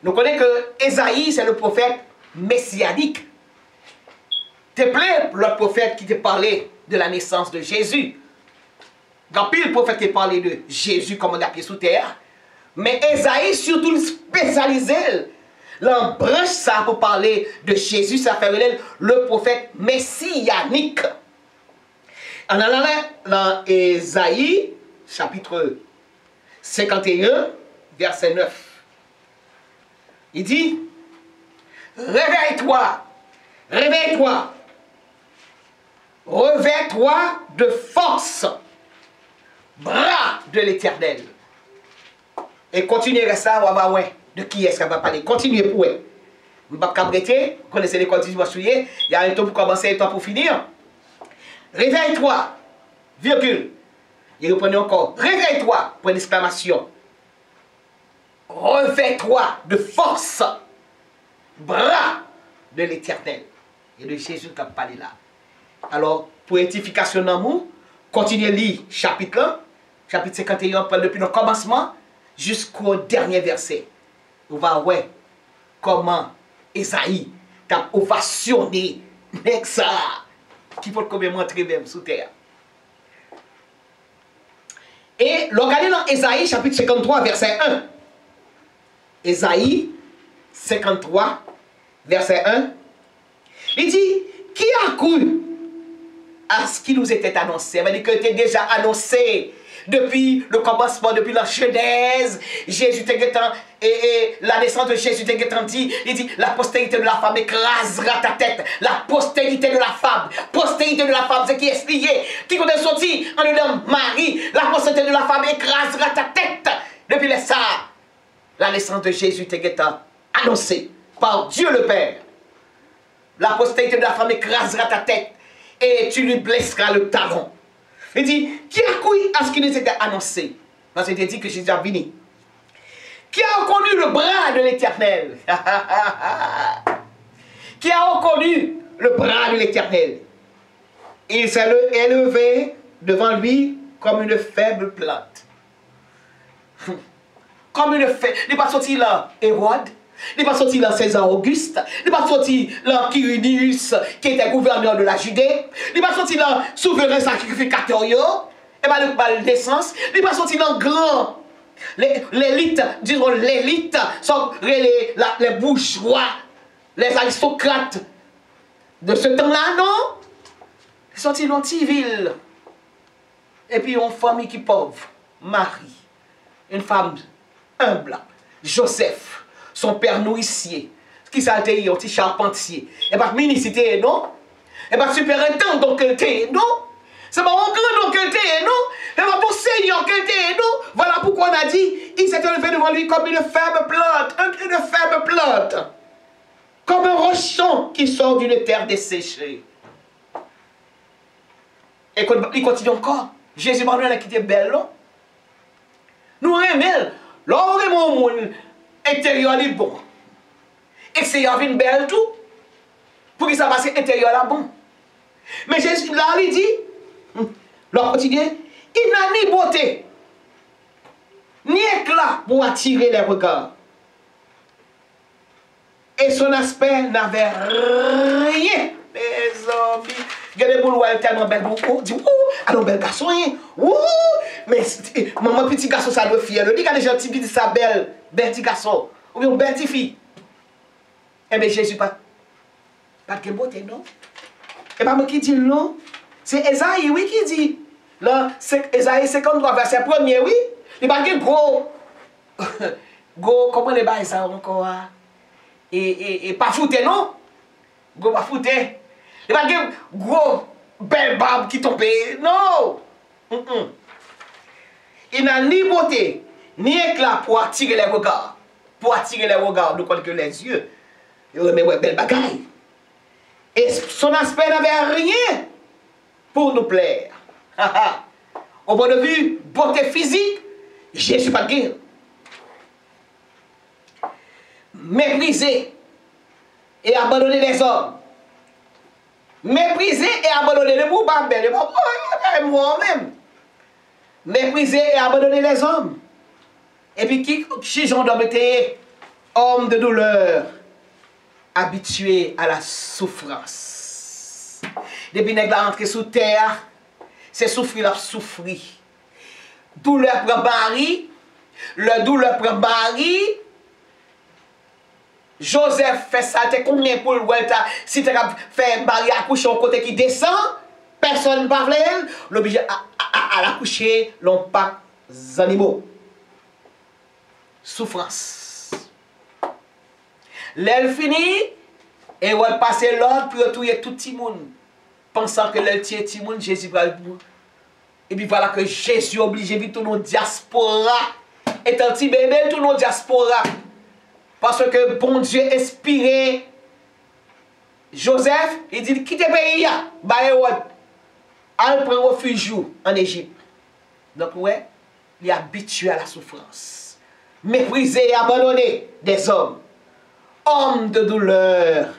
Nous connaissons que Ésaïe, c'est le prophète messianique. C'est plein l'autre prophète qui te parlait de la naissance de Jésus. Dans pile prophète qui parlait de Jésus comme on a pied sous terre. Mais Ésaïe, surtout spécialisé, l'embranche ça pour parler de Jésus, ça fait le prophète messianique. En allant dans Ésaïe, chapitre 51, verset 9. Il dit, réveille-toi, réveille-toi, revêt-toi de force, bras de l'Éternel. Et continuez ça, on va voir de qui est-ce qu'on va parler. Continuez pour eux. Vous ne pouvez pas cabreter, vous connaissez l'école du dimanche, il y a un temps pour commencer et un temps pour finir. Réveille-toi, virgule. Il reprenait encore, réveille-toi, point d'exclamation. Revêt-toi de force, bras de l'Éternel. Et de Jésus qui a parlé là. Alors, pour édification d'amour, continuez à lire chapitre 1, chapitre 51, depuis le commencement jusqu'au dernier verset. On va voir comment Ésaïe a ovationné ça qui peut quand même montrer même sous terre. Et regardez dans Ésaïe chapitre 53, verset 1. Ésaïe 53, verset 1. Il dit, qui a cru à ce qui nous était annoncé? Ça veut dire que c'était déjà annoncé depuis le commencement, depuis la Genèse. Jésus était et la naissance de Jésus était dit, il dit, la postérité de la femme écrasera ta tête. La postérité de la femme. Postérité de la femme, c'est qui est lié. Qui compte sortir en dedans Marie. La postérité de la femme écrasera ta tête. Depuis ça, la naissance de Jésus était annoncée par Dieu le Père. La postérité de la femme écrasera ta tête et tu lui blesseras le talon. Il dit, qui a cru à ce qui nous était annoncé? Parce qu'il dit que Jésus a venu. Qui a reconnu le bras de l'Éternel? Qui a reconnu le bras de l'Éternel? Il s'est élevé devant lui comme une faible plante. Comme une faible. Il n'est pas sorti là, Hérode. Il n'est pas sorti là, César Auguste. Il n'est pas sorti là, Quirinius, qui était gouverneur de la Judée. Il n'est pas sorti là, souverain sacrificateur. Et pas de naissance. Il n'est pas sorti là, grand. L'élite, disons l'élite, sont les bourgeois, les aristocrates de ce temps-là, non? Ils sont sortis dans une petite ville. Et puis une famille qui est pauvre, Marie, une femme humble, Joseph, son père nourricier, qui s'altérait un petit charpentier. Et pas minicité, non? Et pas superintendant donc qu'elle était, non? C'est pas un grand donc qu'elle était, non? Et pas pour Seigneur qu'elle était, non? Voilà pourquoi on a dit, il s'est élevé devant lui comme une faible plante, une faible plante. Comme un rochon qui sort d'une terre desséchée. Et il continue encore. Jésus m'a dit qu'il était belle, non? Nous aimons, l'homme monde intérieur est bon. Extérieur vient belle tout. Pour qu'il s'apasse intérieur là bon. Mais Jésus là, il dit, leur quotidien, il n'a ni beauté, ni éclat pour attirer les regards. Et son aspect n'avait rien. Mes amis, regardez pour elle tellement belle. Oh, dit, alors bel garçon, mais maman petit garçon ça doit fier. Le dit quand les gens disent ça belle petit garçon ou bien belle petite fille. Eh bien Jésus pas de beauté non. Et pas moi qui dit non. C'est Esaïe oui qui dit. Là c'est Esaïe 53 verset 1er oui. Il pas de gros go comment les bails ça encore et pas fouté non. Go pas fouté. Il pas de gros belle barbe qui tombe non. Il n'a ni beauté, ni éclat pour attirer les regards. Pour attirer les regards, nous connaissons que les yeux. Il remet une belle bagaille. Et son aspect n'avait rien pour nous plaire. Au point de vue beauté physique, Jésus pas de guerre. Mépriser et abandonner les hommes. Mépriser et abandonner les bourbons, moi-même. Mépriser et abandonner les hommes. Et puis qui Jean d'homme était homme de douleur, habitué à la souffrance. Depuis qu'il est entré sous terre, c'est souffrir, la souffrir. Douleur prend Marie, le douleur prend Marie. Joseph fait ça, t'es combien pour le Welta, si tu as fait Marie accoucher au côté qui descend, personne ne parle, l'obligé à l'accoucher, l'on pas animaux. Souffrance. L'elle finit, et elle passe l'ordre pour retrouver tout le monde, pensant que l'elle tient tout le monde, Jésus va le bout. Et puis voilà que Jésus obligé de tout nos diaspora, et un petit bébé, tout nos diaspora. Parce que bon Dieu inspiré Joseph, il dit quittez le pays, al prend refuge en Égypte. Donc ouais, il est habitué à la souffrance. Méprisé et abandonné des hommes. Homme de douleur,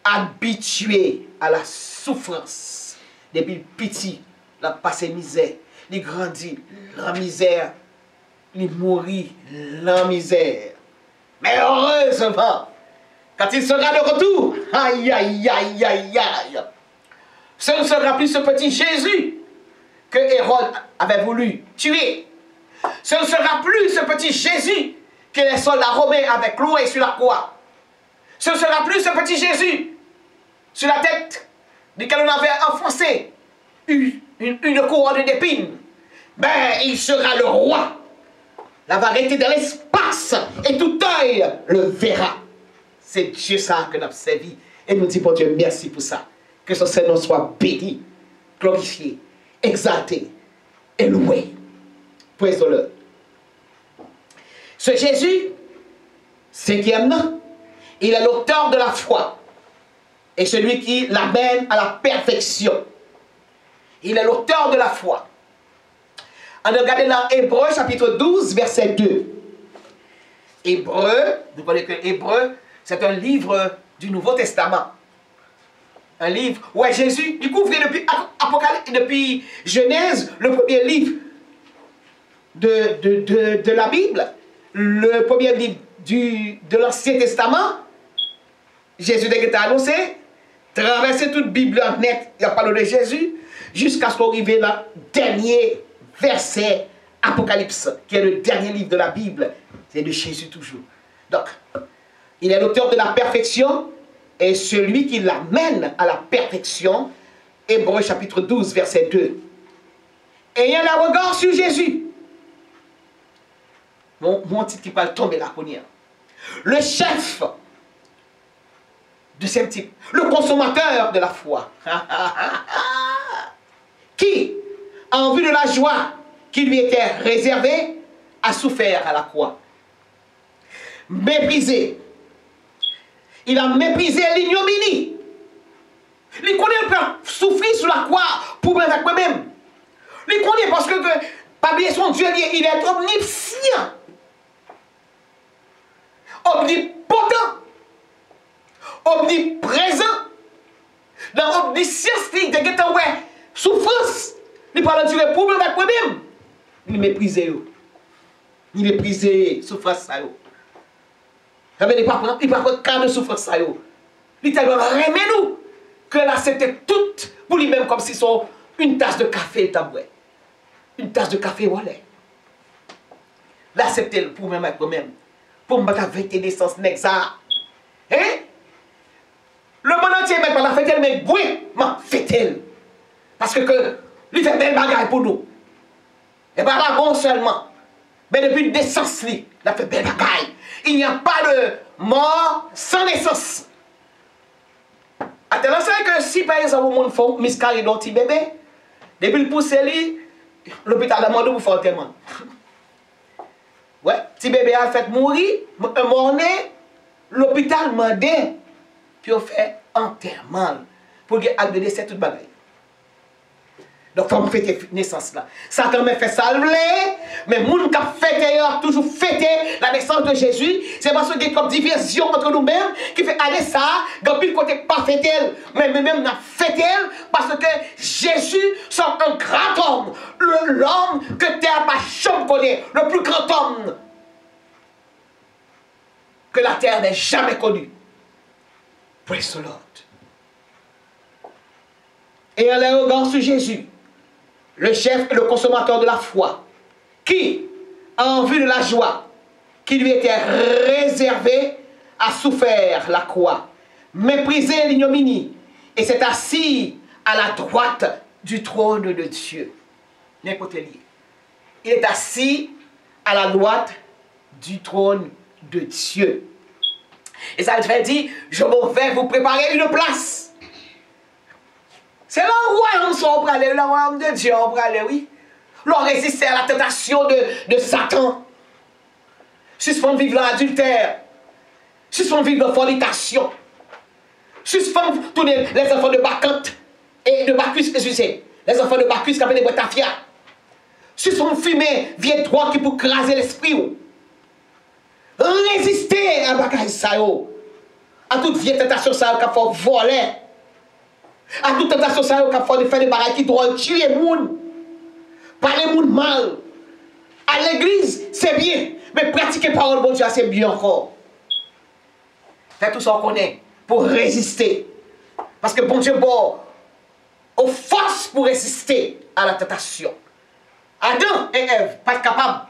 habitué à la souffrance. Depuis le petit, il a passé misère. Il grandit, la misère. Il mourit, la misère. Mais heureusement, quand il sera de retour, aïe, aïe, aïe, aïe, aïe, ce ne sera plus ce petit Jésus, que Hérode avait voulu tuer. Ce ne sera plus ce petit Jésus que les soldats romains avaient cloué sur la croix. Ce ne sera plus ce petit Jésus sur la tête duquel on avait enfoncé une couronne d'épines. Ben, il sera le roi. La variété de l'espace et tout œil le verra. C'est Dieu ça que nous avons servi. Et nous disons, bon Dieu, merci pour ça. Que son Seigneur soit béni, glorifié, exalté et loué. Praise the Lord. Ce Jésus, cinquième, il est l'auteur de la foi et celui qui l'amène à la perfection. Il est l'auteur de la foi. On regarde dans Hébreu chapitre 12, verset 2. Hébreu, vous voyez que Hébreu, c'est un livre du Nouveau Testament. Un livre où Jésus découvre depuis depuis Genèse, le premier livre de la Bible, le premier livre de l'Ancien Testament. Jésus a annoncé, traverser toute Bible en net, il a parlé de Jésus, jusqu'à ce qu'on arrive dans le dernier verset Apocalypse, qui est le dernier livre de la Bible. C'est de Jésus toujours. Donc, il est l'auteur de la perfection et celui qui l'amène à la perfection. Hébreu chapitre 12, verset 2. Ayant un regard sur Jésus. Mon titre qui parle tomber la première. Le chef de ce type. Le consommateur de la foi. Qui, en vue de la joie qui lui était réservée, a souffert à la croix. Méprisé. Il a méprisé l'ignominie. Il connaît le peur souffrir sur la croix pour moi avec moi-même. Il connaît parce que pas bien son Dieu, il est omniscient, omnipotent, omniprésent. Dans l'omniscience, il a dit souffrance. Il parle de pour moi avec moi-même. Il méprisé. Il méprisé souffrance. Il ne peut pas prendre cas de souffrance. Il tellement remet nous que là c'était tout pour lui-même comme si son une tasse de café tabouet. Une tasse de café voilà. Là c'était pour moi avec moi-même. Pour me faire 20 naissance nexa. Hein? Le monde entier met pas la fête mais oui, ma fête. Parce que lui fait belle bagaille pour nous. Et pas là bon seulement. Mais depuis une naissance, il a fait belle bagaille. Il n'y a pas de mort sans naissance. Attention que si par exemple, on fait miscarriage d'un petit bébé, depuis le pousse, l'hôpital a demandé pour faire enterrement. Ouais, petit bébé a fait mourir, mort-né, l'hôpital a demandé, puis on fait enterrement. Pour qu'il y ait un décès toute bagaille. Donc, il faut fêter la naissance là. Satan me fait ça, mais les gens qui ont fêté, toujours fêté la naissance de Jésus, c'est parce qu'il y a comme diversion entre nous-mêmes qui fait aller ça, dans le côté pas fêté, mais même n'a fêté parce que Jésus, c'est un grand homme, l'homme que terre pas jamais connu, le plus grand homme que la terre n'ait jamais connu. Praise the Lord. Et en les regard sur Jésus, le chef et le consommateur de la foi, qui, en vue de la joie qui lui était réservée, a souffert la croix, méprisé l'ignominie, et s'est assis à la droite du trône de Dieu. N'importe lié. Il est assis à la droite du trône de Dieu. Et ça veut dire, je m'en vais vous préparer une place. C'est là où on s'en prend, le royaume de Dieu, on prend, oui. L'on résiste à la tentation de Satan. Suspend vivre l'adultère. Suspend vivre la fornication. Suspend tous les enfants de Bacchante et de Bacchus, excusez. Les enfants de Bacchus qui appellent les Botafia. Suspend fumer, vieille drogue qui pour craser l'esprit. Résister à bagaille ça, à toute vieille tentation ça qui faut voler. À toute tentation, ça a fait des bagages qui doivent tuer les gens. Parler les gens mal. À l'église, c'est bien. Mais pratiquer la parole de Dieu, c'est bien encore. Faites tout ça qu'on connaît pour résister. Parce que bon Dieu, bon, aux forces pour résister à la tentation. Adam et Ève, pas capables.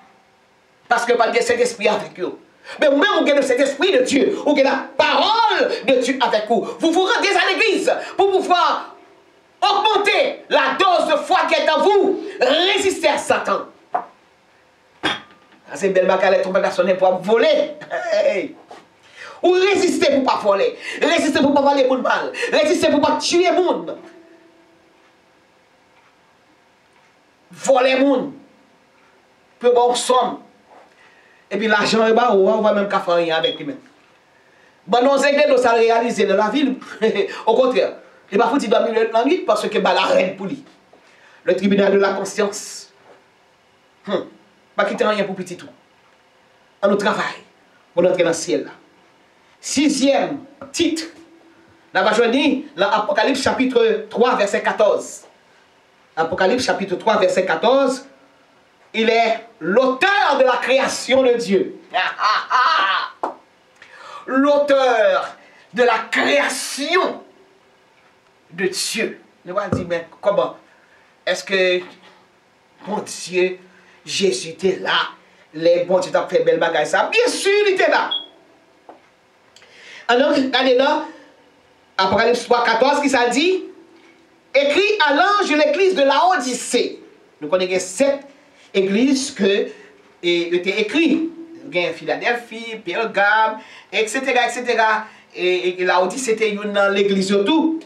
Parce que pas de cet esprit avec eux. Mais même vous avez cet esprit de Dieu, vous avez la parole de Dieu avec vous. Vous vous rendez à l'église pour pouvoir augmenter la dose de foi qui est en vous. Résister à Satan. C'est une belle bagarre, ton personnel pour voler. Hey. Ou résister pour ne pas voler. Résister pour ne pas voler pour le mal. Résister pour ne pas tuer le monde. Voler le monde. Peu bon somme. Et puis l'argent est bas, on va même faire rien avec lui-même. Bon, nos églises doivent se réaliser dans la ville. Au contraire, il ne faut pas dormir la nuit parce que la reine pour lui. Le tribunal de la conscience. Pas quitter rien pour petit tout. On nous travaille pour entrer dans le ciel. Sixième titre. Nous avons joint l'Apocalypse chapitre 3, verset 14. Apocalypse chapitre 3, verset 14. Il est l'auteur de la création de Dieu. L'auteur de la création de Dieu. Nous allons dire, mais comment? Est-ce que, mon Dieu, Jésus était là? Les bons Dieu t'ont fait belle bagaille ça? Bien sûr, il était là. Alors, regardez là, Apocalypse 3, 14, qui ça dit? Écrit à l'ange de l'église de Laodicée. Nous connaissons 7 églises que étaient écrites. Il y a Philadelphie, Pergame, etc. Et Laodicée était dans l'église surtout.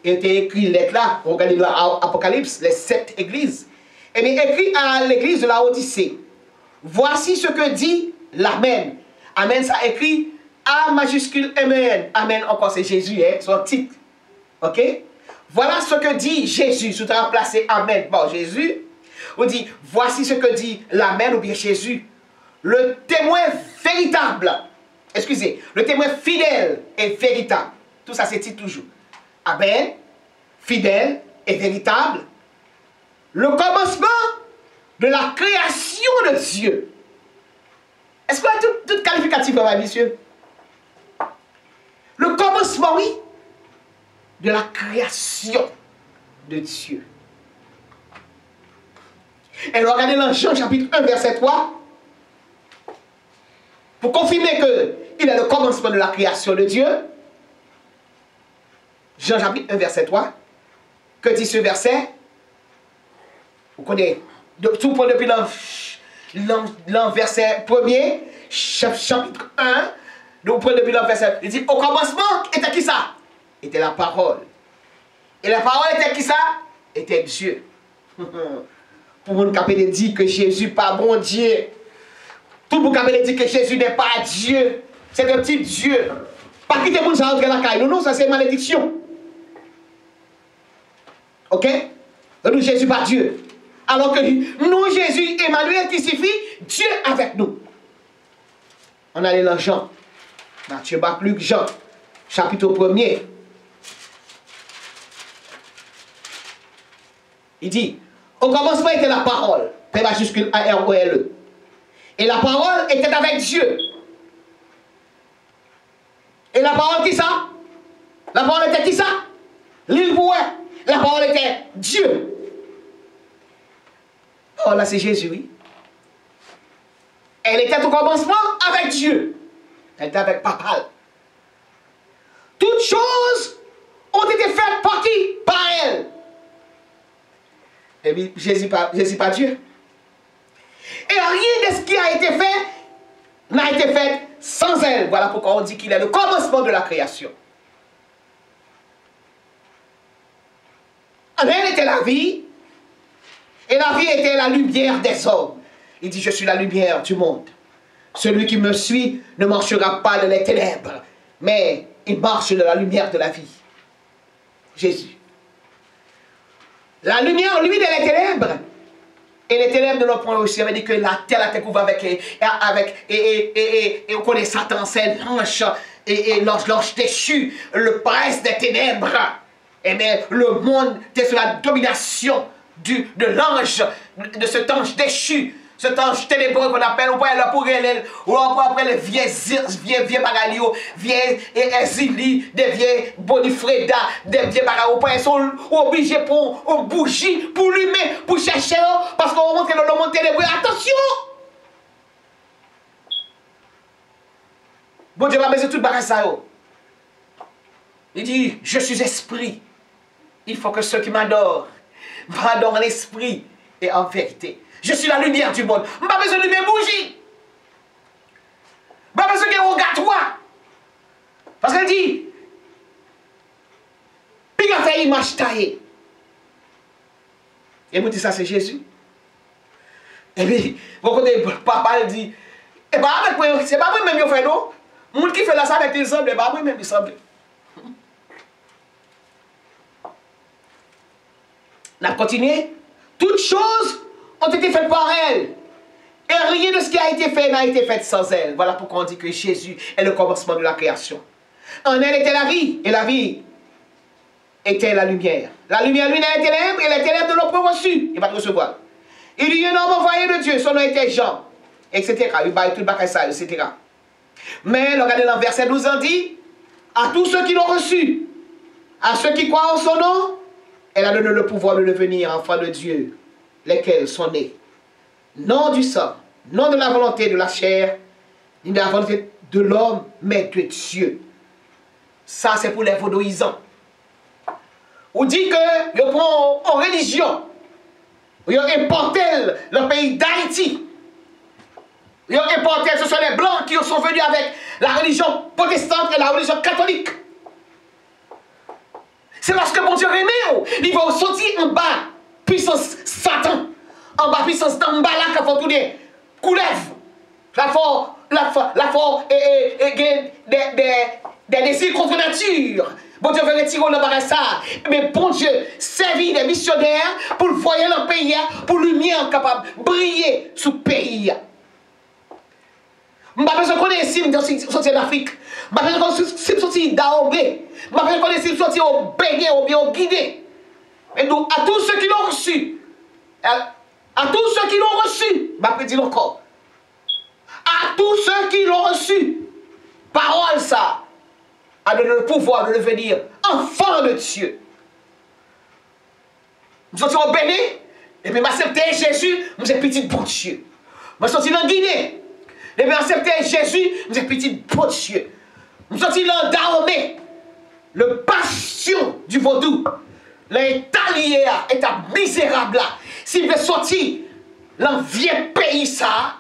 Il était écrit lettre là. Regardez l'Apocalypse, les 7 églises. Et bien écrit à l'église de Laodicée. Voici ce que dit l'Amen. Amen, ça écrit A majuscule Amen. Amen, encore c'est Jésus, hein, son titre. Ok? Voilà ce que dit Jésus. Si tu as remplacé Amen par Jésus, on dit voici ce que dit l'Amen ou bien Jésus. Le témoin véritable. Excusez, le témoin fidèle et véritable. Tout ça c'est dit toujours. Amen, fidèle et véritable. Le commencement de la création de Dieu. Est-ce qu'on a tout qualificatif, monsieur? Le commencement, oui, de la création de Dieu. Et regardez dans Jean chapitre 1, verset 3, pour confirmer qu'il est le commencement de la création de Dieu. Jean chapitre 1, verset 3, que dit ce verset? Vous connaissez, tout pour depuis l'an verset 1er, chapitre 1, donc pour depuis l'an verset, il dit, au commencement, était qui ça? Était la parole. Et la parole était qui ça? Était Dieu. Pour nous capter dire que Jésus n'est pas bon Dieu. Tout le monde capter dire que Jésus n'est pas Dieu. C'est un petit Dieu. Pas quitter pour nous rentrer la caille. Non, ça c'est malédiction. Ok? Nous, Jésus pas Dieu. Alors que nous, Jésus, Emmanuel, qui signifie Dieu avec nous. On allait dans Jean. Matthieu, Marc, Luc, Jean. Chapitre 1er. Il dit, au commencement était la parole. P majuscule A-R-O-L-E. Et la parole était avec Dieu. Et la parole qui ça? La parole était qui ça? L'île Boué. La parole était Dieu. Oh là c'est Jésus, oui. Elle était au commencement avec Dieu. Elle était avec Papa. Toutes choses ont été faites par qui? Par elle. Et puis Jésus pas Dieu. Et rien de ce qui a été fait n'a été fait sans elle. Voilà pourquoi on dit qu'il est le commencement de la création. En elle était la vie. Et la vie était la lumière des hommes. Il dit, je suis la lumière du monde. Celui qui me suit ne marchera pas dans les ténèbres, mais il marche dans la lumière de la vie. Jésus. La lumière, lui, dans les ténèbres. Et les ténèbres de notre point aussi, avait dit que la terre a été couverte et on connaît Satan, c'est l'ange, et l'ange déchu, le prince des ténèbres. Et bien, le monde était sous la domination de l'ange, de cet ange déchu, Ce temps ténébreux qu'on appelle, on peut aller pour elle, ou on peut après les vieux bagalio, vieux Ezili, des vieux Bonifreda, des vieux bagalio, ils sont obligés pour une bougie, pour allumer, pour chercher, parce qu'on montre dans le monde ténébreux. Attention! Bon Dieu va baiser tout bagage ça. Il dit, je suis esprit. Il faut que ceux qui m'adorent m'adorent en esprit et en vérité. Je suis la lumière du monde. Je n'ai pas besoin de mes bougies. Je n'ai pas besoin de rogatoire. Parce qu'elle dit, puis il a fait image taillée. Et vous dites ça, c'est Jésus. Et puis, vous connaissez, papa il dit, et bien, c'est pas moi-même qui fait non. Le monde qui fait là, ça avec il semble, et pas moi-même il semble. On a continué. Toutes choses ont été faites par elle. Et rien de ce qui a été fait n'a été fait sans elle. Voilà pourquoi on dit que Jésus est le commencement de la création. En elle était la vie, et la vie était la lumière. La lumière, lui, n'est ténèbres, et les ténèbres ne l'ont pas reçu. Il va te recevoir. Il y a un homme envoyé de Dieu, son nom était Jean, etc. Il va tout le bac ça, etc. Mais, regardez dans le verset 12, on dit, à tous ceux qui l'ont reçu, à ceux qui croient en son nom, elle a donné le pouvoir de devenir enfants de Dieu, lesquels sont nés. Non du sang, non de la volonté de la chair, ni de la volonté de l'homme, mais de Dieu. Ça, c'est pour les vaudouisants. On dit que ils prennent en religion, ils importent le pays d'Haïti. Ils importent, ce sont les Blancs qui sont venus avec la religion protestante et la religion catholique. C'est parce que mon Dieu aimé, il va sortir en bas, puissance Satan. En bas, puissance d'en bas là, qu'il faut tourner. Coulève. La force, des désirs contre nature. Bon Dieu veut retirer le barrage ça. Mais bon Dieu, servir des missionnaires pour le voyer dans le pays, pour la lumière capable de briller sous le pays. Je ne sais pas si je connais si je sorti d'Afrique. Je ne sais pas si je sorti d'Aobé. Je ne sais pas si je sorti au Bégué ou bien au Guinée. Et donc, à tous ceux qui l'ont reçu, à tous ceux qui l'ont reçu, je vais dire encore, à tous ceux qui l'ont reçu, parole ça, a donné le pouvoir de devenir enfant de Dieu. Je suis sorti au Bénin, et puis m'accepter Jésus, je suis petit bon Dieu. Je suis sorti dans Guinée. Et bien, accepter Jésus, vous êtes petit bon Dieu. Nous sommes dans Dahomey, le bastion du vaudou. L'Italien est un misérable là. S'il veut sortir dans le vieux pays, ça,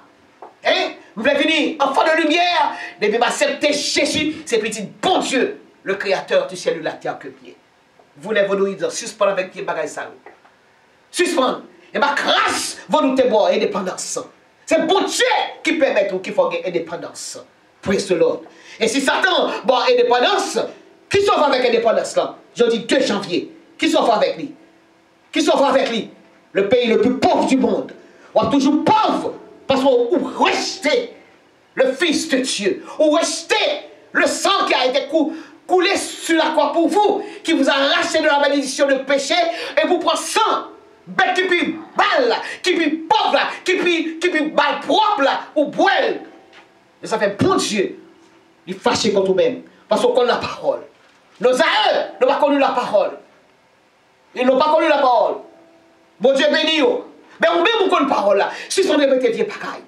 hein, vous voulez venir, enfant de lumière, et bien, accepter Jésus, c'est petit bon Dieu, le créateur du ciel et de la terre que pied. Vous les vaudouisants, suspendez avec pied bagaille ça. Suspendez. Et bien, grâce, vous nous t'es bon, indépendance. C'est bon Dieu qui permet ou qui faut gagner indépendance. Praise the Lord. Et si Satan, bon, indépendance, qui s'offre avec indépendance là? Je dis 2 janvier. Qui s'offre avec lui? Qui s'offre avec lui? Le pays le plus pauvre du monde. On est toujours pauvre parce qu'on restait le Fils de Dieu. On restait le sang qui a été coulé sur la croix pour vous, qui vous a racheté de la malédiction de péché, et vous prenez sang. Bête qui puis balle, qui puis pauvre, qui puis balle propre, ou boile. Et ça fait bon Dieu, il fâche contre nous-mêmes, parce qu'on connaît la parole. Nos aïeux n'ont pas connu la parole. Ils n'ont pas connu la parole. Bon Dieu béni. Mais on même on connaît la parole là. Si on répète vieux pagaille,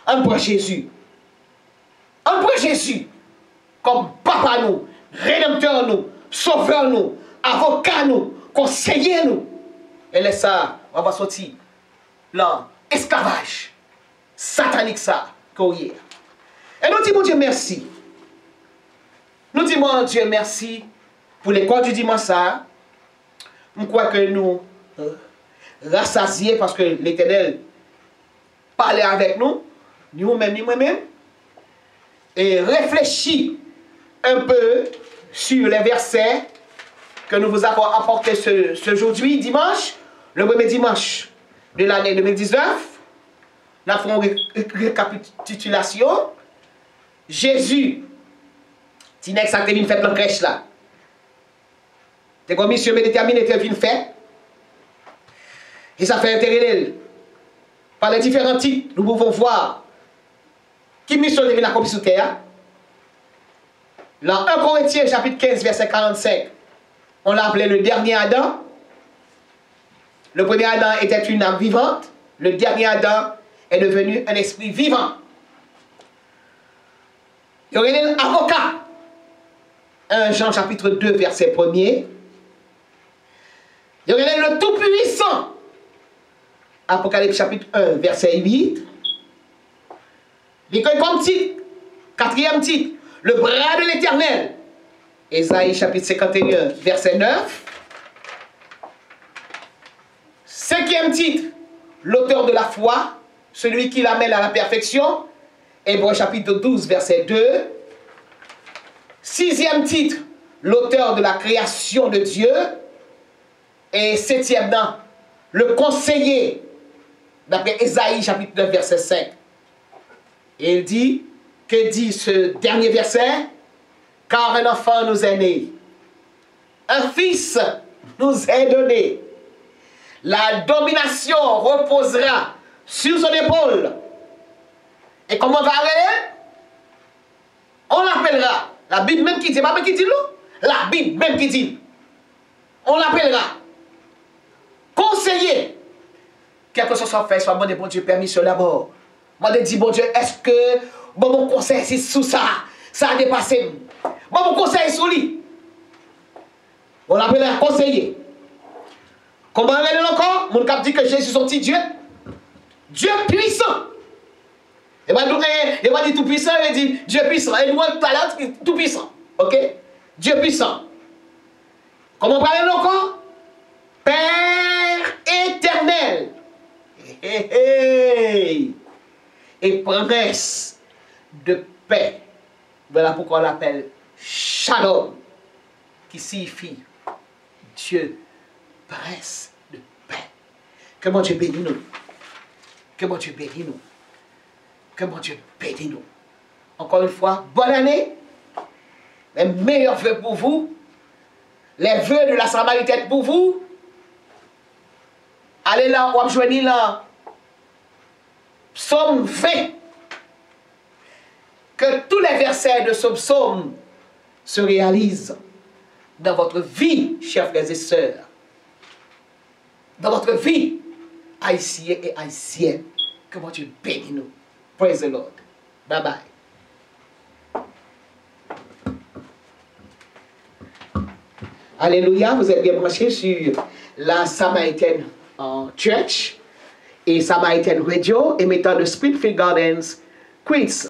on prend Jésus. On prend Jésus comme papa nous, rédempteur nous, sauveur nous, avocat nous, conseiller nous. Et laisse ça, on va sortir là, esclavage satanique ça, qu'on y est. Et nous disons, mon Dieu, merci. Nous disons, mon Dieu, merci pour l'école du dimanche ça. Je crois que nous rassasiés parce que l'Éternel parlait avec nous, nous-mêmes, ni moi-même, et réfléchis un peu sur les versets que nous vous avons apportés ce aujourd'hui, dimanche, le premier dimanche de l'année 2019. Nous avons une récapitulation. Jésus, si n'est exactement une fête dans la crèche là. C'est comme monsieur me détermine était une fête. Et ça fait intérêt. Par les différents titres, nous pouvons voir qui mission devient accomplie sur terre. Dans 1 Corinthiens chapitre 15, verset 45, on l'a appelé le dernier Adam. Le premier Adam était une âme vivante. Le dernier Adam est devenu un esprit vivant. Il y aurait un avocat. 1 Jean chapitre 2, verset 1er. Il y aurait le Tout-Puissant. Apocalypse chapitre 1, verset 8. Il y a comme titre, 4e titre, le bras de l'Éternel. Ésaïe chapitre 51, verset 9. 5e titre, l'auteur de la foi, celui qui l'amène à la perfection. Hébreux chapitre 12, verset 2. 6e titre, l'auteur de la création de Dieu. Et 7e nom, le conseiller, d'après Ésaïe chapitre 9, verset 5. Et il dit, que dit ce dernier verset? Car un enfant nous est né, un fils nous est donné. La domination reposera sur son épaule. Et comment va aller? On l'appellera. La Bible même qui dit, pas même qui dit nous? La Bible même qui dit. On l'appellera conseiller. Quelque chose soit fait, soit bon, bon Dieu, permission d'abord. Moi, je dis, bon Dieu, est-ce que bon, mon conseil, c'est sous ça? Ça a dépassé. Bon, mon conseil, sous lui. On l'appellera conseiller. Comment on est encore? Mon cap dit que Jésus est son petit Dieu. Dieu puissant. Et bien, il va dire tout puissant, il dit Dieu puissant. Et nous, tout puissant. Ok? Dieu puissant. Comment on parle encore? Père éternel. Et prince de paix. Voilà pourquoi on l'appelle Shalom, qui signifie Dieu, prince de paix. Que mon Dieu bénisse nous. Que mon Dieu bénisse nous. Que mon Dieu bénisse nous. Encore une fois, bonne année. Les meilleurs vœux pour vous. Les vœux de la Samaritaine pour vous. Allez là, on va joindre là. Psaume 20. Que tous les versets de ce psaume se réalisent dans votre vie, chers frères et sœurs. Dans votre vie, haïtiens et haïtiennes. Que mon Dieu bénisse nous. Praise the Lord. Bye bye. Alléluia, vous êtes bien branchés sur la Samaritaine Church et Samaritan Radio émettant de Springfield Gardens, Queens.